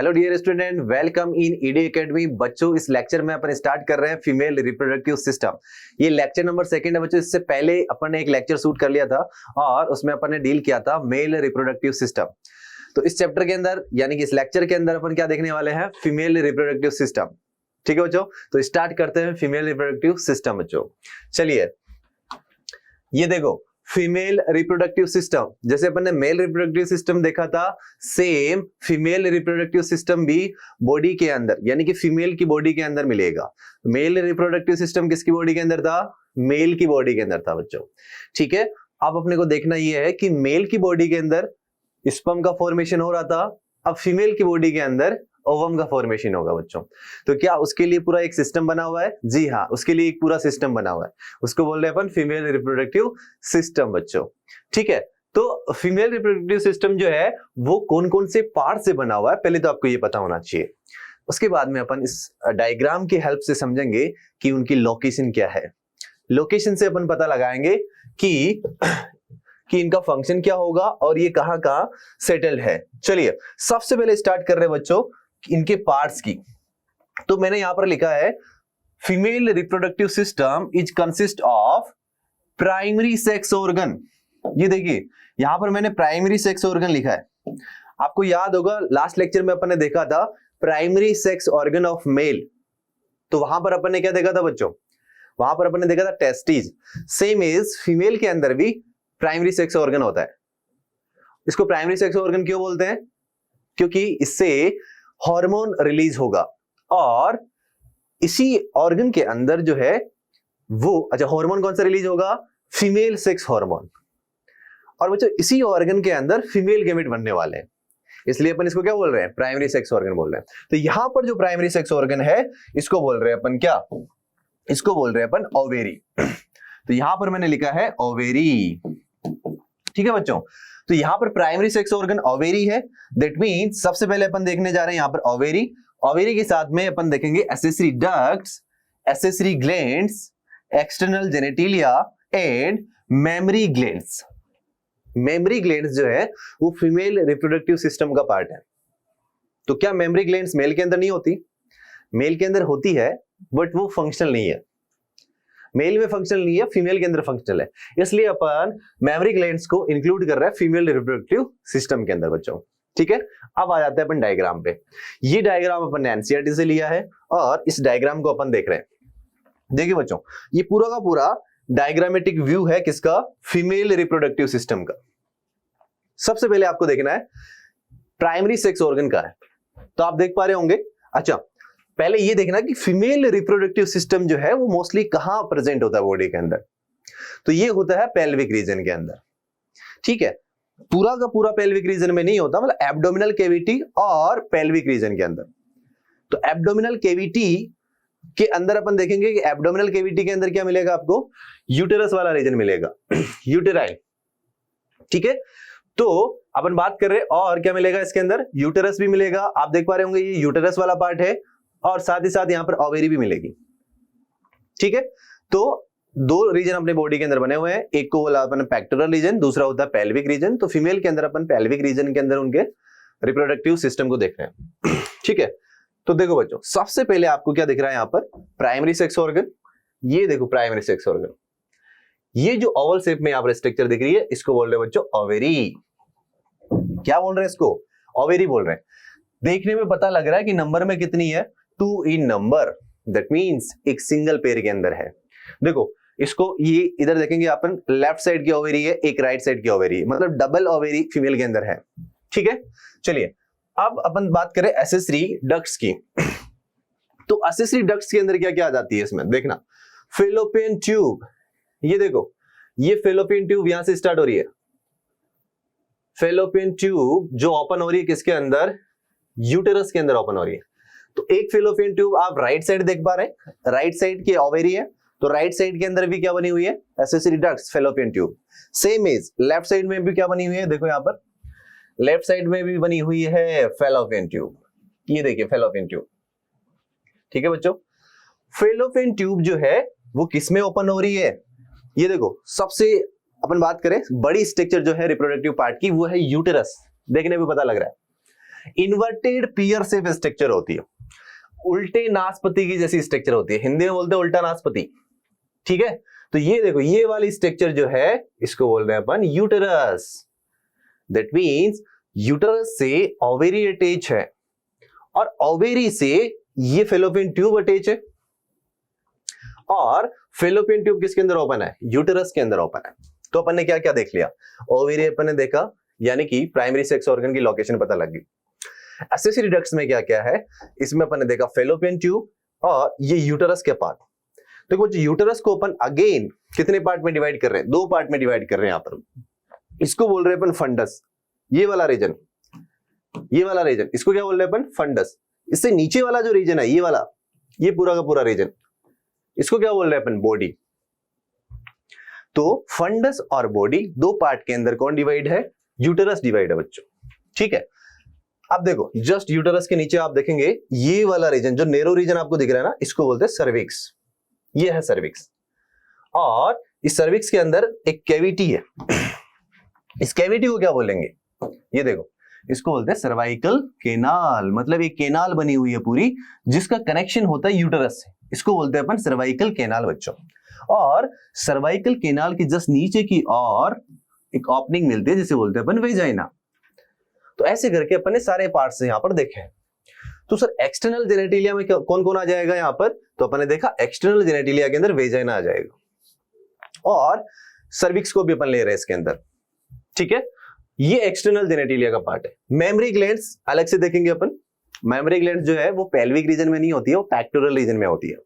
Hello dear student, welcome in ED academy. बच्चों, इस lecture में अपन स्टार्ट कर रहे हैं फीमेल रिप्रोडक्टिव सिस्टम। ये लेक्चर नंबर 2 है बच्चों। इससे पहले अपन ने एक लेक्चर शूट कर लिया था और उसमें अपन ने डील किया था मेल रिप्रोडक्टिव सिस्टम। तो इस चैप्टर के अंदर यानी कि इस लेक्चर के अंदर अपन क्या देखने वाले हैं? Female reproductive system. ठीक है बच्चों, तो स्टार्ट करते हैं फीमेल रिप्रोडक्टिव सिस्टम। बच्चों चलिए, ये देखो फीमेल रिप्रोडक्टिव सिस्टम, जैसे अपन ने मेल रिप्रोडक्टिव सिस्टम देखा था, सेम फीमेल रिप्रोडक्टिव सिस्टम भी बॉडी के अंदर यानी कि फीमेल की बॉडी के अंदर मिलेगा। मेल रिप्रोडक्टिव सिस्टम किसकी बॉडी के अंदर था? मेल की बॉडी के अंदर था बच्चों। ठीक है, अब अपने को देखना यह है कि मेल की बॉडी के अंदर स्पर्म का फॉर्मेशन हो रहा था, अब फीमेल की बॉडी के अंदर ओवम का फॉर्मेशन होगा बच्चों। तो क्या उसके लिए पूरा एक सिस्टम बना हुआ है? जी हाँ, उसके लिए एक पूरा सिस्टम बना हुआ है, उसको बोल रहे हैं अपन फीमेल रिप्रोडक्टिव सिस्टम बच्चों। ठीक है, तो फीमेल रिप्रोडक्टिव सिस्टम जो है वो कौन कौन से पार्ट से बना हुआ है, पहले तो आपको ये पता होना चाहिए। उसके बाद में अपन इस डायग्राम की हेल्प से समझेंगे कि उनकी लोकेशन क्या है। लोकेशन से अपन पता लगाएंगे कि इनका फंक्शन क्या होगा और ये कहां कहां सेटल्ड है। चलिए, सबसे पहले स्टार्ट कर रहे हैं बच्चों इनके पार्ट्स की। तो मैंने यहां पर लिखा है female reproductive system is consist of primary sex organ. ये देखिए यहां पर मैंने प्राइमरी सेक्स ऑर्गन लिखा है। आपको याद होगा लास्ट लेक्चर में अपन ने देखा था primary sex organ of male. तो वहां पर अपन ने क्या देखा था बच्चों? वहां पर अपन ने देखा था टेस्टिस। सेम इज फीमेल के अंदर भी प्राइमरी सेक्स ऑर्गन होता है। इसको प्राइमरी सेक्स ऑर्गन क्यों बोलते हैं? क्योंकि इससे हार्मोन रिलीज होगा और इसी ऑर्गन के अंदर जो है वो हार्मोन कौन सा रिलीज होगा? Female sex hormone. और बच्चों इसी ऑर्गन के अंदर फीमेल गैमेट बनने वाले हैं, इसलिए अपन इसको क्या बोल रहे हैं? प्राइमरी सेक्स ऑर्गन बोल रहे हैं। तो यहां पर जो प्राइमरी सेक्स ऑर्गन है इसको बोल रहे हैं अपन क्या? इसको बोल रहे हैं अपन ओवेरी। तो यहां पर मैंने लिखा है ओवेरी। ठीक है बच्चों, तो यहां पर प्राइमरी सेक्स ऑर्गन ओवेरी है। दैट मींस सबसे पहले अपन देखने जा रहे हैं यहां पर ओवेरी। ओवेरी के साथ में अपन देखेंगे accessory ducts, accessory glands, external genitalia and mammary glands. Mammary glands जो है वो फीमेल रिप्रोडक्टिव सिस्टम का पार्ट है। तो क्या मेमरी ग्लैंड्स मेल के अंदर नहीं होती? मेल के अंदर होती है बट वो फंक्शनल नहीं है। मेल में फंक्शनल नहीं है, फीमेल के अंदर फंक्शनल है, इसलिए अपन मेमरी ग्लैंड्स को इंक्लूड कर रहे हैं फीमेल रिप्रोडक्टिव सिस्टम के अंदर बच्चों। ठीक है, अब आ जाते हैं अपन डायग्राम पे। ये डायग्राम अपन ने एनसीईआरटी से लिया है और इस डायग्राम को अपन देख रहे हैं। देखिए बच्चों, ये पूरा का पूरा डायग्रामेटिक व्यू है किसका? फीमेल रिप्रोडक्टिव सिस्टम का। सबसे पहले आपको देखना है प्राइमरी सेक्स ऑर्गन का है, तो आप देख पा रहे होंगे। अच्छा, पहले ये देखना कि फीमेल रिप्रोडक्टिव सिस्टम जो है वो मोस्टली कहां प्रेजेंट होता है बॉडी के अंदर? तो ये होता है पेल्विक रीजन के अंदर। ठीक है, पूरा का पूरा पेल्विक रीजन में नहीं होता, मतलब एब्डोमिनल कैविटी और पेल्विक रीजन के अंदर। तो एब्डोमिनल कैविटी के अंदर अपन देखेंगे कि एब्डोमिनल कैविटी के अंदर क्या मिलेगा आपको? यूटेरस वाला रीजन मिलेगा, यूटेराइन। ठीक है, तो अपन बात कर रहे हैं और क्या मिलेगा इसके अंदर? यूटेरस भी मिलेगा। आप देख पा रहे होंगे ये यूटेरस वाला पार्ट है और साथ ही साथ यहां पर ओवेरी भी मिलेगी। ठीक है, तो दो रीजन अपने बॉडी के अंदर बने हुए हैं, एक को बोला अपन पेक्टोरल रीजन, दूसरा होता है पेल्विक रीजन। तो फीमेल के अंदर अपन पेल्विक रीजन के अंदर उनके रिप्रोडक्टिव सिस्टम को देख रहे हैं। ठीक है, तो देखो बच्चों, सबसे पहले आपको क्या दिख रहा है यहां पर? Primary sex organ. ये देखो प्राइमरी सेक्स ऑर्गन, ये जो ओवल शेप में यहां पर स्ट्रक्चर दिख रही है इसको बोल रहे हैं बच्चों ओवेरी। क्या बोल रहे हैं इसको? ओवेरी बोल रहे हैं। देखने में पता लग रहा है कि नंबर में कितनी है? 2 इन नंबर। दैट मींस एक सिंगल पेयर के अंदर है। देखो इसको, ये इधर देखेंगे अपन, लेफ्ट साइड की ओवेरी है, एक राइट साइड की ओवेरी है, मतलब डबल ओवेरी फीमेल के अंदर है। ठीक है, चलिए अब अपन बात करें एक्सेसरी डक्ट्स की। तो एक्सेसरी डक्ट्स के अंदर क्या क्या आ जाती है इसमें? देखना, फेलोपियन ट्यूब। ये देखो, ये फेलोपियन ट्यूब यहां से स्टार्ट हो रही है। फेलोपियन ट्यूब जो ओपन हो रही है किसके अंदर? यूटेरस के अंदर ओपन हो रही है। तो एक फेलोपियन ट्यूब आप राइट साइड देख पा रहे हैं, राइट साइड की ओवेरी है, तो राइट साइड के अंदर भी क्या बनी हुई है? Accessory ducts, fallopian tube. Same is left side में भी क्या बनी हुई है? देखो यहां पर लेफ्ट साइड में भी बनी हुई है फेलोपियन ट्यूब। ये देखिए फेलोपियन ट्यूब। ठीक है बच्चों, फेलोपियन ट्यूब जो है वो किसमें ओपन हो रही है? ये देखो, सबसे अपन बात करें बड़ी स्ट्रक्चर जो है रिप्रोडक्टिव पार्ट की वो है यूटेरस। देखने में पता लग रहा है इन्वर्टेड पियर शेप स्ट्रक्चर होती है, उल्टे नाशपति की जैसी स्ट्रक्चर होती है, हिंदी में बोलते हैं उल्टा नाशपति। ठीक है, तो ये देखो ये वाली स्ट्रक्चर जो है इसको बोल रहे हैं अपन यूटेरस। दैट मीन्स यूटेरस से ओवेरी अटैच है और ओवेरी से ये फेलोपियन ट्यूब अटैच है, और फेलोपियन ट्यूब किसके अंदर ओपन है? यूटेरस के अंदर ओपन है। तो अपन ने क्या क्या देख लिया? ओवेरी अपन ने देखा, यानी कि प्राइमरी सेक्स ऑर्गन की लोकेशन पता लग गई। एक्सेसरी डक्ट्स में क्या क्या है? इसमें अपन ने देखा फेलोपियन ट्यूब और ये यूटेरस के पार्ट। देखो जो यूटेरस को अपन अगेन कितने पार्ट में डिवाइड कर रहे हैं? 2 पार्ट में डिवाइड कर रहे हैं यहां पर। इसको बोल रहे हैं अपन फंडस, ये वाला रीजन, ये वाला रीजन, इसको क्या बोल रहे हैं अपन? फंडस। इससे नीचे वाला जो रीजन है ये वाला, ये पूरा का पूरा रीजन, इसको क्या बोल रहे हैं अपन? बॉडी। तो फंडस और बॉडी 2 पार्ट के अंदर कौन डिवाइड है? यूटेरस डिवाइड है बच्चों। ठीक है, अब देखो जस्ट यूटेरस के नीचे आप देखेंगे ये वाला रीजन, जो नेरो रीजन आपको दिख रहा है ना, इसको बोलते हैं सर्विक्स। ये है सर्विक्स, और इस सर्विक्स के अंदर एक कैविटी है। इस कैविटी को क्या बोलेंगे? ये देखो, इसको बोलते हैं सर्वाइकल केनाल। मतलब एक केनाल बनी हुई है पूरी, जिसका कनेक्शन होता है यूटेरस से, इसको बोलते हैं अपन सर्वाइकल केनाल बच्चों। और सर्वाइकल केनाल के जस्ट नीचे की और एक ओपनिंग मिलती है जिसे बोलते हैं अपन वेजाइना। तो ऐसे करके अपन ने सारे पार्ट्स यहां पर देखे हैं। तो सर एक्सटर्नल जेनेटिलिया में कौन कौन आ जाएगा यहां पर? तो अपन ने देखा एक्सटर्नल जेनेटिलिया के अंदर वेजाइना आ जाएगा, और सर्विक्स को भी अपन ले रहे हैं इसके अंदर। ठीक है, ये एक्सटर्नल जेनेटिलिया का पार्ट है। मेमरी ग्लैंड्स अलग से देखेंगे अपन। मेमरी ग्लैंड्स जो है वो पेल्विक रीजन में नहीं होती है, वो पैक्टोरल रीजन में होती है।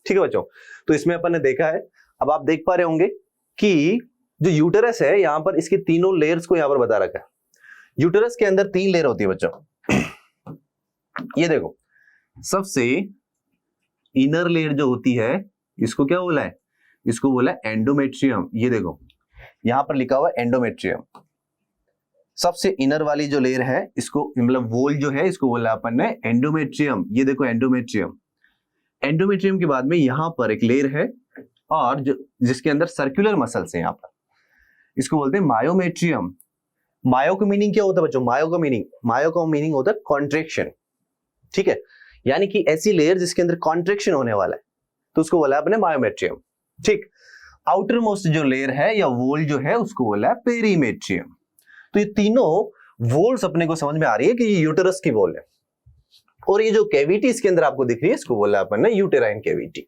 ठीक है बच्चों, तो इसमें अपन ने देखा है। अब आप देख पा रहे होंगे कि जो यूटेरस है यहां पर इसके तीनों लेयर्स को यहां पर बता रखा है। यूटेरस के अंदर 3 लेयर होती है बच्चों। ये देखो, सबसे इनर लेयर जो होती है इसको क्या बोला है? इसको बोला है एंडोमेट्रियम। ये देखो यहां पर लिखा हुआ है एंडोमेट्रियम। सबसे इनर वाली जो लेयर है इसको, मतलब वॉल जो है, इसको बोला अपन ने एंडोमेट्रियम। ये देखो एंडोमेट्रियम। एंडोमेट्रियम के बाद में यहां पर एक लेयर है, और जो जिसके अंदर सर्कुलर मसल्स है यहां पर, इसको बोलते हैं मायोमेट्रियम। मायो का मीनिंग क्या होता है बच्चों? मायो का मीनिंग होता है कॉन्ट्रैक्शन। ठीक है, यानी कि ऐसी लेयर जिसके अंदर कॉन्ट्रैक्शन होने वाला है, तो उसको बोला है अपने मायोमेट्रियम। ठीक, आउटर मोस्ट जो लेयर है या वॉल जो है उसको बोला है पेरीमेट्रियम। तो ये तीनों वॉल्स अपने को समझ में आ रही है कि ये यूटेरस की वॉल है, और ये जो कैविटी इसके अंदर आपको दिख रही है इसको बोला है अपन ने यूटेराइन कैविटी।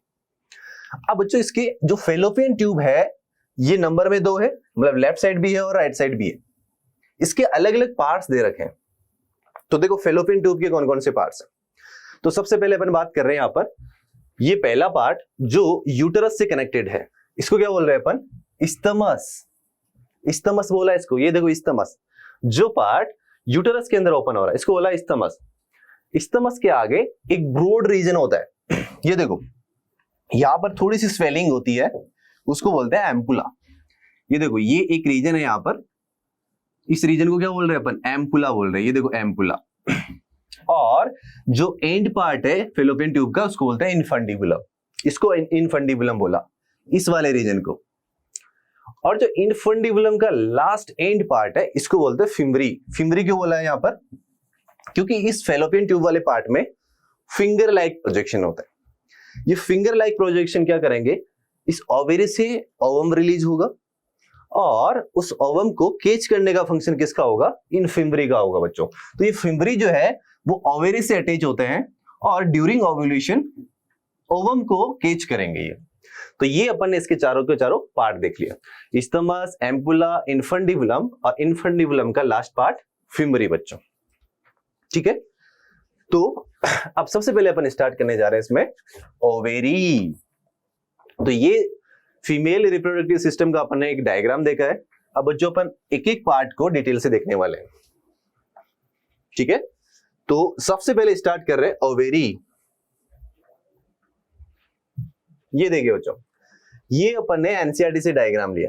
अब बच्चों इसके जो फेलोपियन ट्यूब है ये नंबर में 2 है, मतलब लेफ्ट साइड भी है और राइट साइड भी है। इसके अलग अलग पार्ट्स दे रखे हैं। तो देखो फेलोपियन ट्यूब के कौन कौन से पार्ट्स हैं? तो सबसे पहले अपन बात कर रहे हैं यहां पर, ये पहला पार्ट जो यूटेरस से कनेक्टेड है, इसको क्या बोल रहे हैं अपन? इस्थमस। इस्थमस बोला इसको। ये देखो इस्थमस, जो पार्ट यूटेरस के अंदर ओपन हो रहा है इसको बोला इस्थमस। इस्थमस के आगे एक ब्रॉड रीजन होता है। ये देखो यहां पर थोड़ी सी स्वेलिंग होती है, उसको बोलते हैं एम्पुला। ये देखो ये एक रीजन है यहां पर, इस रीजन को क्या बोल रहे हैं अपन? एम्पुला बोल रहे हैं। ये देखो एम्पुला। और जो एंड पार्ट है फेलोपियन ट्यूब का उसको बोलते हैं इनफंडिबुलम। इसको इनफंडिबुलम बोला, इस वाले रीजन को। और जो इनफंडिबुलम का लास्ट एंड पार्ट है इसको बोलते हैं फिमरी। फिमरी क्यों बोला है यहां पर? क्योंकि इस फेलोपियन ट्यूब वाले पार्ट में फिंगर लाइक प्रोजेक्शन होता है। ये फिंगर लाइक प्रोजेक्शन क्या करेंगे? इस ओवरी से ओवम रिलीज होगा, और उस ओवम को कैच करने का फंक्शन किसका होगा? इन फिम्बरी का होगा बच्चों। तो ये फिम्बरी जो है वो ओवरी से अटैच होते हैं, और ड्यूरिंग ओव्यूलेशन ओवम को कैच करेंगे ये। तो ये अपन ने इसके चारों के चारों पार्ट देख लिया, इस्थमस, एम्पुला, इनफंडिबुलम, और इनफंडिबुलम का लास्ट पार्ट फिम्बरी बच्चों। ठीक है, तो अब सबसे पहले अपन स्टार्ट करने जा रहे हैं इसमें ओवेरी। तो ये फीमेल रिप्रोडक्टिव सिस्टम का अपन ने एक डायग्राम देखा है। अब बच्चों अपन एक एक पार्ट को डिटेल से देखने वाले हैं। ठीक है, तो सबसे पहले स्टार्ट कर रहे हैं ओवेरी। ये देखिए बच्चों, ये अपन ने एनसीईआरटी से डायग्राम लिया।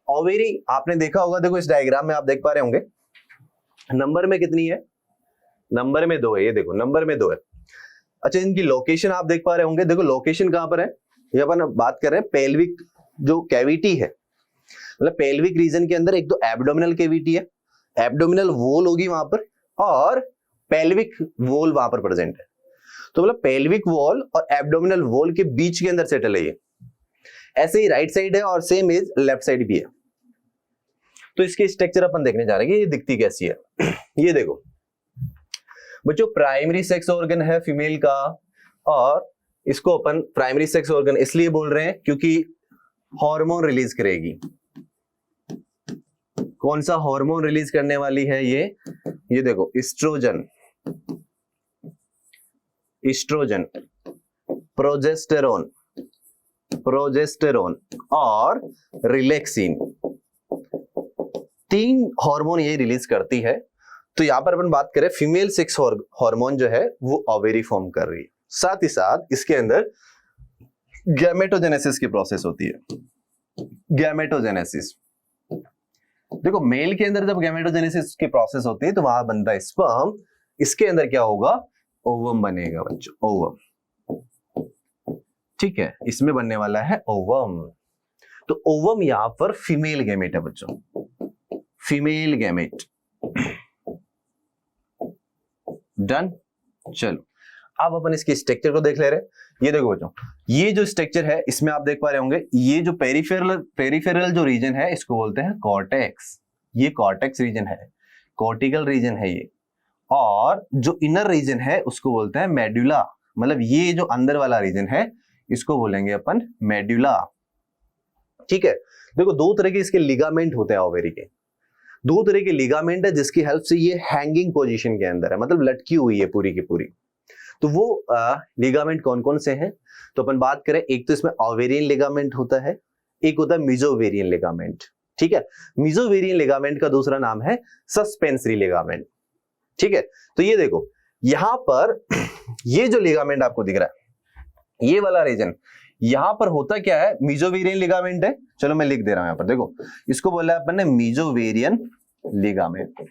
ओवेरी आपने देखा होगा, देखो इस डायग्राम में आप देख पा रहे होंगे नंबर में कितनी है? नंबर में 2 है। ये देखो नंबर में 2 है। अच्छा, इनकी लोकेशन आप देख पा रहे होंगे। देखो लोकेशन कहां पर है? ये अपन बात कर रहे हैं पेल्विक जो कैविटी है, मतलब पेल्विक रीजन के अंदर एक तो एब्डोमिनल कैविटी है, एब्डोमिनल वॉल होगी वहां पर, और पेल्विक वॉल वहां पर प्रेजेंट है। तो मतलब पेल्विक वॉल और एब्डोमिनल वॉल के बीच के अंदर सेटल है ये। ऐसे ही राइट साइड है और सेम इज लेफ्ट साइड भी है। तो इसकी स्ट्रक्चर अपन देखने जा रहे हैं कि ये दिखती कैसी है। ये देखो बच्चों, प्राइमरी सेक्स ऑर्गन है फीमेल का, और इसको अपन प्राइमरी सेक्स ऑर्गन इसलिए बोल रहे हैं क्योंकि हार्मोन रिलीज करेगी। कौन सा हार्मोन रिलीज करने वाली है ये देखो, एस्ट्रोजन, एस्ट्रोजन, प्रोजेस्टेरोन, प्रोजेस्टेरोन और रिलैक्सिन, 3 हार्मोन ये रिलीज करती है। तो यहां पर अपन बात करें फीमेल सेक्स हार्मोन जो है वो ओवेरी फॉर्म कर रही है। साथ ही साथ इसके अंदर गैमेटोजेनेसिस की प्रोसेस होती है। गैमेटोजेनेसिस, देखो मेल के अंदर जब गैमेटोजेनेसिस की प्रोसेस होती है तो वहां बनता है स्पर्म। इसके अंदर क्या होगा, ओवम बनेगा बच्चों, ओवम। ठीक है, इसमें बनने वाला है ओवम। तो ओवम यहां पर फीमेल गैमेट है बच्चों, फीमेल गैमेट। डन। चलो अब अपन इसके स्ट्रक्चर को देख ले रहे हैं। ये देखो बच्चों, ये जो स्ट्रक्चर है इसमें आप देख पा रहे होंगे, ये जो पेरिफेरल जो रीजन है इसको बोलते हैं कॉर्टेक्स। ये कॉर्टेक्स रीजन है, कॉर्टिकल रीजन है ये। और जो इनर रीजन है उसको बोलते हैं मेडुला, मतलब ये जो अंदर वाला रीजन है इसको बोलेंगे अपन मेडुला। ठीक है, देखो 2 तरह के इसके लिगामेंट होते हैं ओवेरी के। 2 तरह के लिगामेंट है जिसकी हेल्प से ये हैंगिंग पोजीशन के अंदर है, मतलब लटकी हुई है पूरी की पूरी। तो वो लिगामेंट कौन कौन से हैं, तो अपन बात करें, एक तो इसमें ओवेरियन लिगामेंट होता है, एक होता है मिजोवेरियन लिगामेंट। ठीक है, मिजोवेरियन लिगामेंट का दूसरा नाम है सस्पेंसरी लिगामेंट। ठीक है, तो ये देखो यहां पर ये जो लिगामेंट आपको दिख रहा है, ये वाला रीजन यहां पर होता क्या है, मिजोवेरियन लिगामेंट है। चलो मैं लिख दे रहा हूं यहां पर, देखो इसको बोला है अपन ने मिजोवेरियन लिगामेंट।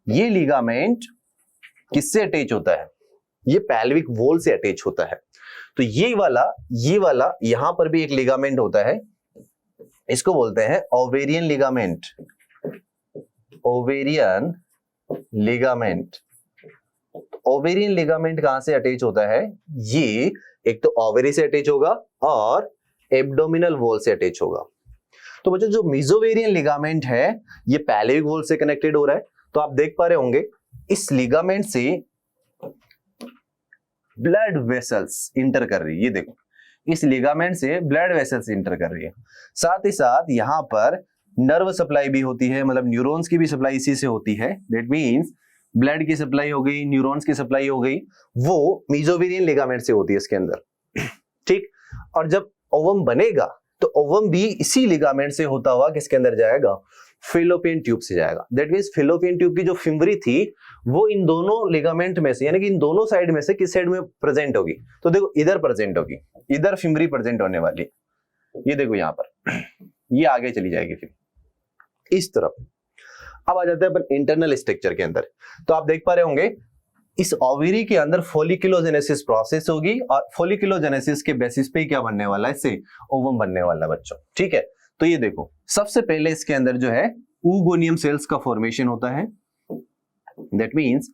ये लिगामेंट किससे अटैच होता है, ये पेल्विक वॉल से अटैच होता है। तो ये वाला यहां पर भी एक लिगामेंट होता है, इसको बोलते हैं ovarian ligament. Ovarian ligament, ovarian ligament कहां से अटैच होता है, ये एक तो ओवेरी से अटैच होगा और एब्डोमिनल वॉल से अटैच होगा। तो बच्चों जो मिजोवेरियन लिगामेंट है ये पेल्विक वॉल से कनेक्टेड हो रहा है। तो आप देख पा रहे होंगे इस लिगामेंट से ब्लड वेसल्स इंटर कर रही है। ये देखो इस लिगामेंट से ब्लड वेसल्स इंटर कर रही है। साथ ही साथ यहां पर नर्व सप्लाई भी होती है, मतलब न्यूरॉन्स की भी सप्लाई इसी से होती है। दैट मींस ब्लड की सप्लाई हो गई, न्यूरॉन्स की सप्लाई हो गई, वो मिजोवेरियन लिगामेंट से होती है इसके अंदर। ठीक, और जब ओवम बनेगा तो ओवम भी इसी लिगामेंट से होता हुआ किसके अंदर जाएगा, फेलोपियन ट्यूब से जाएगा। दैट मींस फेलोपियन ट्यूब की जो फिमरी थी वो इन दोनों लिगामेंट में से, यानी कि इन दोनों साइड में से किस साइड में प्रेजेंट होगी, तो देखो इधर प्रेजेंट होगी, इधर फिमरी प्रेजेंट होने वाली। ये देखो यहां पर ये आगे चली जाएगी फिर इस तरफ। अब आ जाते हैं अपन इंटरनल स्ट्रक्चर के अंदर। तो आप देख पा रहे होंगे इस ओवेरी के अंदर फोलिकुलोजेनेसिस प्रोसेस होगी, और फोलिकुलोजेनेसिस के बेसिस पे क्या बनने वाला है, इससे ओवम बनने वाला है बच्चों। ठीक है, तो ये देखो सबसे पहले इसके अंदर जो है oogoneum सेल्स का फॉर्मेशन होता है। दैट मींस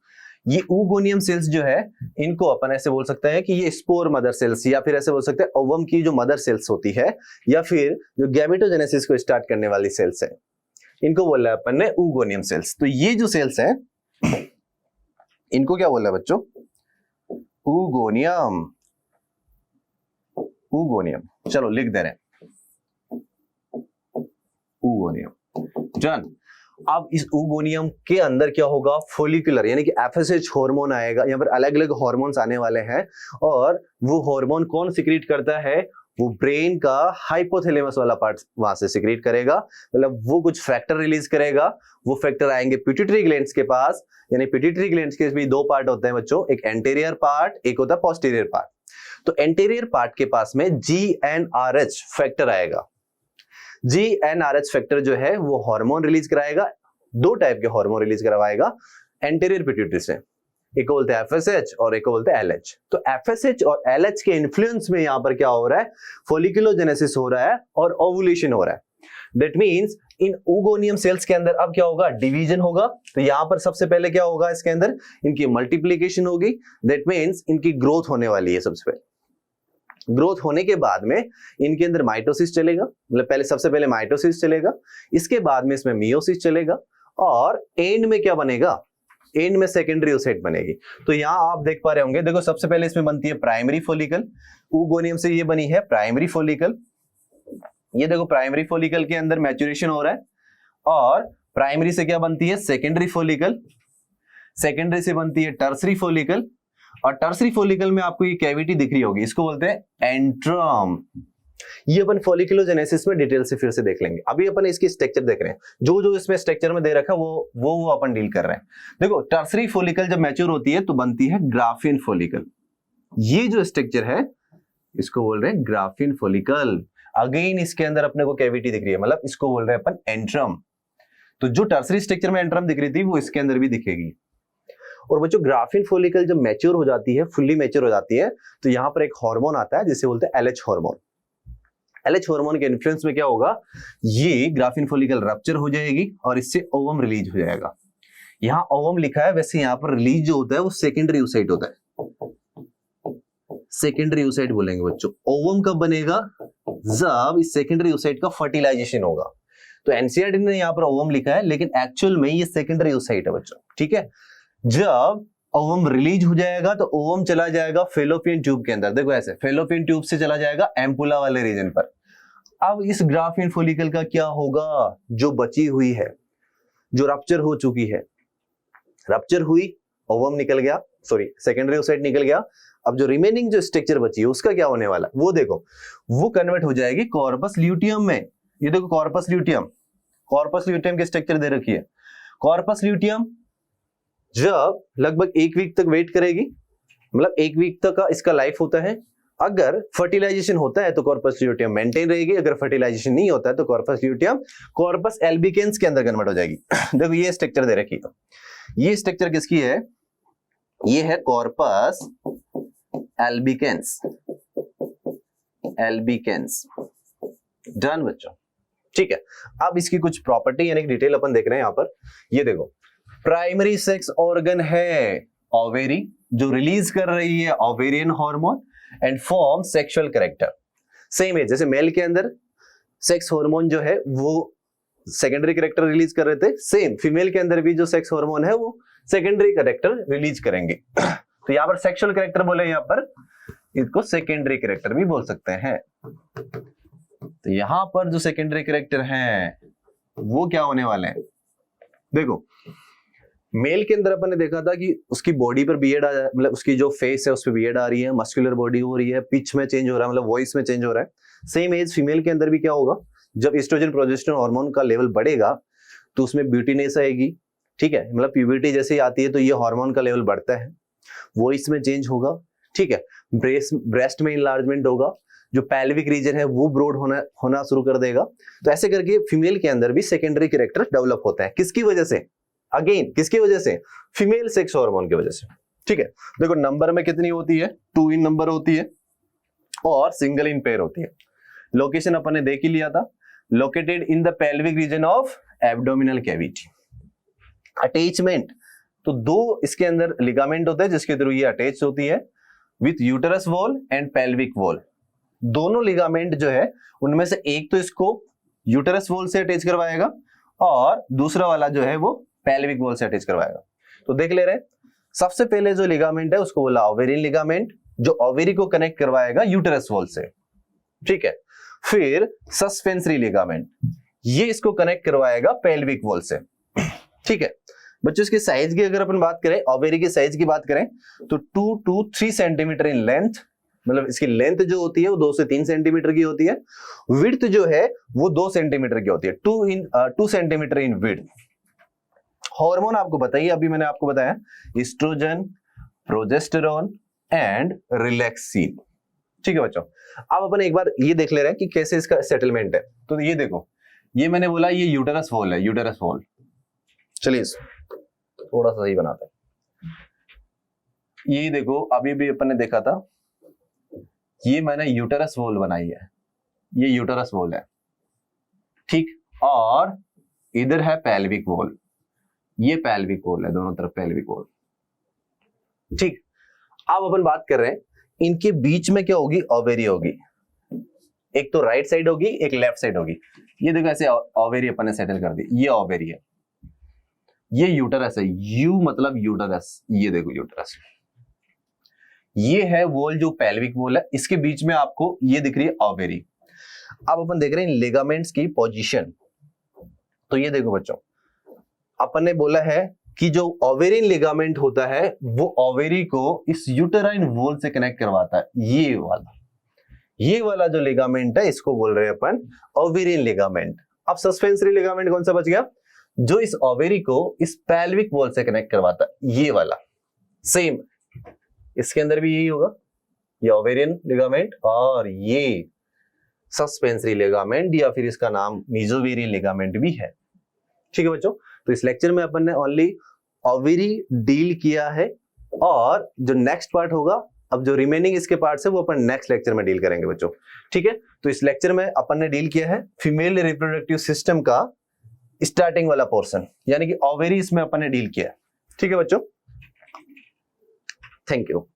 ये oogoneum सेल्स जो है इनको अपन ऐसे बोल सकते हैं कि ये स्पोर मदर सेल्स, या फिर ऐसे बोल सकते हैं ओवम की जो मदर सेल्स होती है, या फिर जो गैमेटोजेनेसिस को स्टार्ट करने वाली सेल्स है, इनको बोला है अपन ने oogoneum सेल्स। तो ये जो सेल्स हैं इनको क्या बोला है बच्चों, oogoneum। oogoneum, चलो लिख दे रहे हैं oogoneum। डन। अब इस oogoneum के अंदर क्या होगा, फोलिकुलर यानी कि FSH हार्मोन आएगा। यहाँ पर अलग अलग हार्मोन्स आने वाले हैं, और वो हार्मोन कौन सिक्रीट करता है, वो ब्रेन का हाइपोथैलेमस वाला पार्ट वहां से सिक्रीट करेगा, मतलब वो कुछ फैक्टर रिलीज करेगा। वो फैक्टर आएंगे पिट्यूटरी ग्लैंड्स के पास, यानी पिट्यूटरी ग्लैंड्स के भी 2 पार्ट होते हैं बच्चों, एक एंटीरियर पार्ट, एक होता है पोस्टीरियर पार्ट। तो एंटीरियर पार्ट के पास में GnRH फैक्टर आएगा। GnRH फैक्टर जो है वो हार्मोन रिलीज कराएगा, 2 टाइप के हार्मोन रिलीज करवाएगा एंटीरियर पिट्यूटरी से, एक को बोलते हैं FSH और एक को बोलते हैं LH। तो FSH और LH के इन्फ्लुएंस में यहां पर क्या हो रहा है, फोलिकुलोजेनेसिस हो रहा है और ओवुलेशन हो रहा है। That means in oogonium cells के अंदर अब क्या होगा, डिवीजन होगा। तो यहां पर सबसे पहले क्या होगा, इसके अंदर इनकी मल्टीप्लीकेशन होगी, दैट मीन्स इनकी ग्रोथ होने वाली है। सबसे पहले ग्रोथ होने के बाद में इनके अंदर माइटोसिस चलेगा, मतलब पहले सबसे पहले माइटोसिस चलेगा, इसके बाद में इसमें मियोसिस चलेगा, और एंड में क्या बनेगा, एंड में सेकेंडरी ओसाइट बनेगी। तो यहां आप देख पा रहे होंगे, देखो सबसे पहले इसमें बनती है प्राइमरी फोलिकल, ओगोनियम से ये बनी है प्राइमरी फोलिकल। ये देखो प्राइमरी फोलिकल के अंदर मैच्योरेशन हो रहा है, और प्राइमरी से क्या बनती है, सेकेंडरी फोलिकल, सेकेंडरी से बनती है टर्सरी फोलिकल, और टर्सरी फोलिकल में आपको ये कैविटी दिख रही होगी, इसको बोलते हैं एंट्रम। ये अपन फॉलिकुलोजेनेसिस में डिटेल से फिर से देख लेंगे, अभी अपन इसकी स्ट्रक्चर देख रहे हैं, जो जो इसमें स्ट्रक्चर में दे रखा है वो अपन डील कर रहे हैं। देखो टर्सरी फोलिकल जब मैच्योर होती है तो बनती है ग्राफिन फोलिकल। ये जो स्ट्रक्चर है इसको बोल रहे हैं ग्राफिन फोलिकल। अगेन इसके अंदर अपने को कैविटी दिख रही है, मतलब इसको बोल रहे हैं अपन एंट्रम। तो जो टर्सरी स्ट्रक्चर में एंट्रम दिख रही थी वो इसके अंदर भी दिखेगी। और वो जो ग्राफिन फोलिकल जब मैच्योर हो जाती है, फुल्ली मैच्योर हो जाती है, तो यहाँ पर एक हार्मोन आता है जिसे बोलते हैं LH हार्मोन। LH हार्मोन के इन्फ्लुएंस में क्या होगा, ये ग्राफिन फोलिकल रप्चर हो जाएगी और इससे ओवम रिलीज हो जाएगा। यहाँ ओवम लिखा है, वैसे यहाँ पर रिलीज जो होता है वो सेकेंडरी ओसाइट होता है, सेकेंडरी ओसाइट बोलेंगे बच्चों। ओवम कब बनेगा, जब इस सेकेंडरी ओसाइट का फर्टिलाइजेशन होगा। तो एनसीईआरटी ने यहाँ पर ओवम लिखा है, लेकिन एक्चुअल में ये सेकेंडरी ओसाइट है बच्चों, ठीक है। जब ओवम रिलीज हो जाएगा तो ओवम चला जाएगा फेलोपियन ट्यूब के अंदर, देखो ऐसे फेलोपियन ट्यूब से चला जाएगा एम्पुला वाले रीजन पर। अब इस ग्राफिन फोलिकल का क्या होगा, जो बची हुई है, जो रप्चर हो चुकी है, रप्चर हुई, ओवम निकल गया, सॉरी सेकेंडरी ओसाइट निकल गया। अब जो रिमेनिंग जो स्ट्रक्चर बची है उसका क्या होने वाला, वो देखो, वो कन्वर्ट हो जाएगी कॉर्पस ल्यूटियम में। ये देखो कॉर्पस ल्यूटियम, कॉर्पस ल्यूटियम की स्ट्रक्चर दे रखी है। कॉर्पस ल्यूटियम जब लगभग 1 वीक तक वेट करेगी, मतलब 1 वीक तक का इसका लाइफ होता है। अगर फर्टिलाइजेशन होता है तो कॉर्पस ल्यूटियम मेंटेन रहेगी, अगर फर्टिलाइजेशन नहीं होता है तो कॉर्पस ल्यूटियम कॉर्पस एल्बिकेंस के अंदर कन्वर्ट हो जाएगी। देखो ये स्ट्रक्चर दे रखी है, ये स्ट्रक्चर किसकी है, ये है कॉर्पस एल्बिकेंस, एल्बिकेंस। डन बच्चों, ठीक है। अब इसकी कुछ प्रॉपर्टी यानी डिटेल अपन देख रहे हैं यहाँ पर। ये देखो प्राइमरी सेक्स ऑर्गन है ओवेरी, जो रिलीज कर रही है ovarian hormone and form sexual character. Same है जैसे मेल के अंदर सेक्स हार्मोन जो है वो सेकेंडरी कैरेक्टर रिलीज कर रहे थे, सेम फीमेल के अंदर भी जो सेक्स हार्मोन है वो सेकेंडरी कैरेक्टर रिलीज करेंगे। तो यहाँ पर सेक्सुअल कैरेक्टर बोले, यहाँ पर इसको सेकेंडरी कैरेक्टर भी बोल सकते हैं। तो यहाँ पर जो सेकेंडरी कैरेक्टर हैं वो क्या होने वाले हैं, देखो मेल के अंदर अपन ने देखा था कि उसकी बॉडी पर बियर्ड आ, मतलब उसकी जो फेस है उस पर बियर्ड आ रही है, मस्कुलर बॉडी हो रही है, पिच में चेंज हो रहा है, मतलब वॉइस में चेंज हो रहा है। सेम एज फीमेल के अंदर भी क्या होगा, जब एस्ट्रोजन प्रोजेस्टेरोन हार्मोन का लेवल बढ़ेगा तो उसमें ब्यूटीनेस आएगी, ठीक है, मतलब प्यूबर्टी जैसे ही आती है तो ये हार्मोन का लेवल बढ़ता है, वॉइस में चेंज होगा, ठीक है, ब्रेस्ट में इनलार्जमेंट होगा, जो पैल्विक रीजन है वो ब्रॉड होना शुरू कर देगा। तो ऐसे करके फीमेल के अंदर भी सेकेंडरी कैरेक्टर डेवलप होता है। किसकी वजह से, अगेन किसकी वजह से, फीमेल सेक्स हार्मोन की वजह से, ठीक है। देखो नंबर में कितनी होती है, 2 इन नंबर होती है और सिंगल इन पेयर होती है। लोकेशन अपन ने देख ही लिया था, located in the pelvic region of abdominal cavity. Attachment, तो 2 इसके अंदर लिगामेंट होते हैं जिसके थ्रू ये अटैच होती है with uterus wall and pelvic wall. दोनों लिगामेंट जो है उनमें से एक तो इसको यूटेरस वॉल से अटैच करवाएगा और दूसरा वाला जो है वो पेल्विक वॉल से अटैच करवाएगा। तो देख ले रहे हैं, सबसे पहले जो लिगामेंट है उसको बोला ओवेरियन लिगामेंट, जो ओवेरी को कनेक्ट करवाएगा यूटेरस वॉल से, ठीक है। फिर सस्पेंसरी लिगामेंट, ये इसको कनेक्ट करवाएगा पेल्विक वॉल से, ठीक है। बच्चों इसकी साइज की अगर अपन बात करें, ओवेरी की साइज की बात करें तो 2 to 3 सेंटीमीटर इन लेंथ, मतलब इसकी लेंथ जो होती है वो 2 से 3 सेंटीमीटर की होती है। विड्थ जो है वो 2 सेंटीमीटर की होती है, 2 सेंटीमीटर इन विड्थ। हार्मोन आपको बताइए, अभी मैंने आपको बताया एस्ट्रोजन, प्रोजेस्टेरोन एंड रिलैक्सिन, ठीक है बच्चों। अब अपन एक बार ये देख ले रहे हैं कि कैसे इसका सेटलमेंट है। तो ये देखो, ये मैंने बोला ये यूटेरस वॉल है, यूटेरस वॉल। चलिए थोड़ा सा सही बनाते हैं। ये देखो अभी भी अपन ने देखा था, ये मैंने यूटेरस वॉल बनाई है, ये यूटेरस वॉल है, ठीक। और इधर है पेल्विक वॉल, ये पेल्विक वॉल है, दोनों तरफ पेल्विक वॉल। ठीक, अब अपन बात कर रहे हैं इनके बीच में क्या होगी, ओवेरी होगी। एक तो राइट साइड होगी, एक लेफ्ट साइड होगी। ये देखो ऐसे ओवेरी अपन ने सेटल कर दी, ये ओवेरी है, ये यूटरस है, यू मतलब यूटरस, ये देखो यूटरस। ये है वॉल जो पेल्विक वॉल है, इसके बीच में आपको ये दिख रही है ओवेरी। अब अपन देख रहे हैं लिगामेंट्स की पोजीशन। तो ये देखो बच्चों, अपन ने बोला है कि जो ओवेरियन लिगामेंट होता है वो ओवेरी को इस यूटेराइन वॉल से कनेक्ट करवाता है। ये वाला जो लिगामेंट है इसको बोल रहे हैं अपन ओवेरियन लिगामेंट। अब सस्पेंसरी लिगामेंट कौन सा बच गया, जो इस ओवेरी को इस पेल्विक वॉल से कनेक्ट करवाता है, ये वाला। सेम इसके अंदर भी यही होगा, ये ओवेरियन लिगामेंट और ये सस्पेंसरी लिगामेंट, या फिर इसका नाम मेसोवेरियन लिगामेंट भी है। ठीक है बच्चों, तो इस लेक्चर में अपन ने ओनली ओवेरी डील किया है, और जो नेक्स्ट पार्ट होगा, अब जो रिमेनिंग इसके पार्ट्स है वो अपन नेक्स्ट लेक्चर में डील करेंगे बच्चों। ठीक है, तो इस लेक्चर में अपन ने डील किया है फीमेल रिप्रोडक्टिव सिस्टम का स्टार्टिंग वाला पोर्शन, यानी कि ओवेरी इसमें अपन ने डील किया है। ठीक है बच्चों, थैंक यू।